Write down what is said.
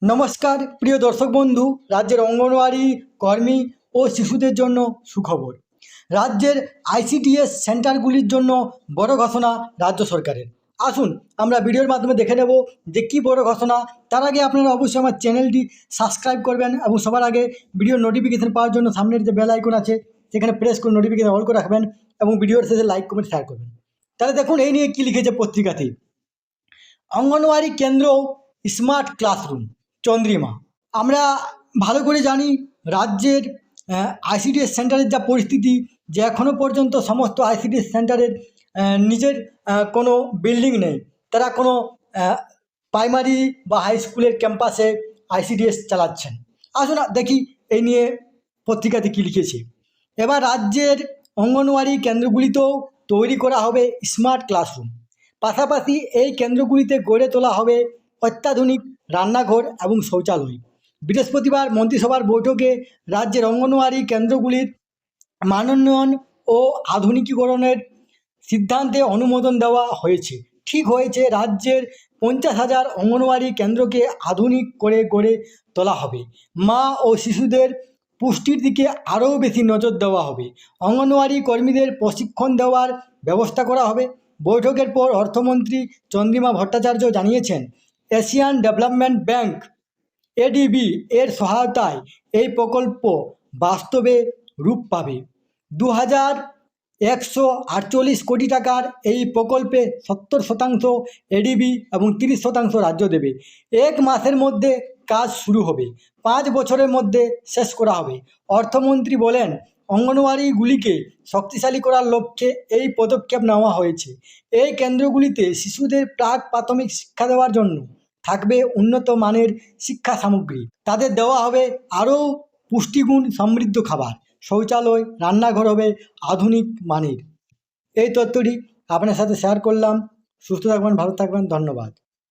নমস্কার প্রিয় দর্শক বন্ধু, রাজ্যের অঙ্গনওয়াড়ি কর্মী ও শিশুদের জন্য সুখবর। রাজ্যের আইসিডিএস সেন্টারগুলির জন্য বড় ঘোষণা রাজ্য সরকারের। আসুন আমরা ভিডিওর মাধ্যমে দেখে নেব যে কী বড় ঘোষণা। তার আগে আপনারা অবশ্যই আমার চ্যানেলটি সাবস্ক্রাইব করবেন এবং সবার আগে ভিডিওর নোটিফিকেশন পাওয়ার জন্য সামনের যে বেল আইকন আছে সেখানে প্রেস করে নোটিফিকেশন অল করে রাখবেন এবং ভিডিওর শেষে লাইক কমেন্ট শেয়ার করবেন। তাহলে দেখুন এই নিয়ে কী লিখেছে পত্রিকাতে। অঙ্গনওয়াড়ি কেন্দ্র স্মার্ট ক্লাসরুম চন্দ্রিমা। আমরা ভালো করে জানি রাজ্যের আইসিডিএস সেন্টারের যা পরিস্থিতি, যে এখনও পর্যন্ত সমস্ত আইসিডিএস সেন্টারের নিজের কোনো বিল্ডিং নেই। তারা কোনো প্রাইমারি বা হাই স্কুলের ক্যাম্পাসে আইসিডিএস চালাচ্ছেন। আসুন দেখি এই নিয়ে পত্রিকাতে কী লিখেছে। এবার রাজ্যের অঙ্গনওয়াড়ি কেন্দ্রগুলিতেও তৈরি করা হবে স্মার্ট ক্লাসরুম। পাশাপাশি এই কেন্দ্রগুলিতে গড়ে তোলা হবে অত্যাধুনিক রান্নাঘর এবং শৌচালয়। বৃহস্পতিবার মন্ত্রিসভার বৈঠকে রাজ্যের অঙ্গনওয়াড়ি কেন্দ্রগুলির মানোন্নয়ন ও আধুনিকীকরণের সিদ্ধান্তে অনুমোদন দেওয়া হয়েছে। ঠিক হয়েছে, রাজ্যের 50,000 অঙ্গনওয়াড়ি কেন্দ্রকে আধুনিক করে গড়ে তোলা হবে। মা ও শিশুদের পুষ্টির দিকে আরও বেশি নজর দেওয়া হবে। অঙ্গনওয়াড়ি কর্মীদের প্রশিক্ষণ দেওয়ার ব্যবস্থা করা হবে। বৈঠকের পর অর্থমন্ত্রী চন্দ্রিমা ভট্টাচার্য জানিয়েছেন, এশিয়ান ডেভেলপমেন্ট ব্যাংক এডিবি এর সহায়তায় এই প্রকল্প বাস্তবে রূপ পাবে। 2,148 কোটি টাকার এই প্রকল্পে 70% এডিবি এবং 30% রাজ্য দেবে। 1 মাসের মধ্যে কাজ শুরু হবে, 5 বছরের মধ্যে শেষ করা হবে। অর্থমন্ত্রী বলেন, অঙ্গনওয়াড়িগুলিকে শক্তিশালী করার লক্ষ্যে এই পদক্ষেপ নেওয়া হয়েছে। এই কেন্দ্রগুলিতে শিশুদের প্রাক প্রাথমিক শিক্ষা দেওয়ার জন্য থাকবে উন্নত মানের শিক্ষা সামগ্রী। তাদের দেওয়া হবে আরও পুষ্টিগুণ সমৃদ্ধ খাবার। শৌচালয়, রান্নাঘর হবে আধুনিক মানের। এই তথ্যটি আপনার সাথে শেয়ার করলাম। সুস্থ থাকবেন, ভালো থাকবেন, ধন্যবাদ।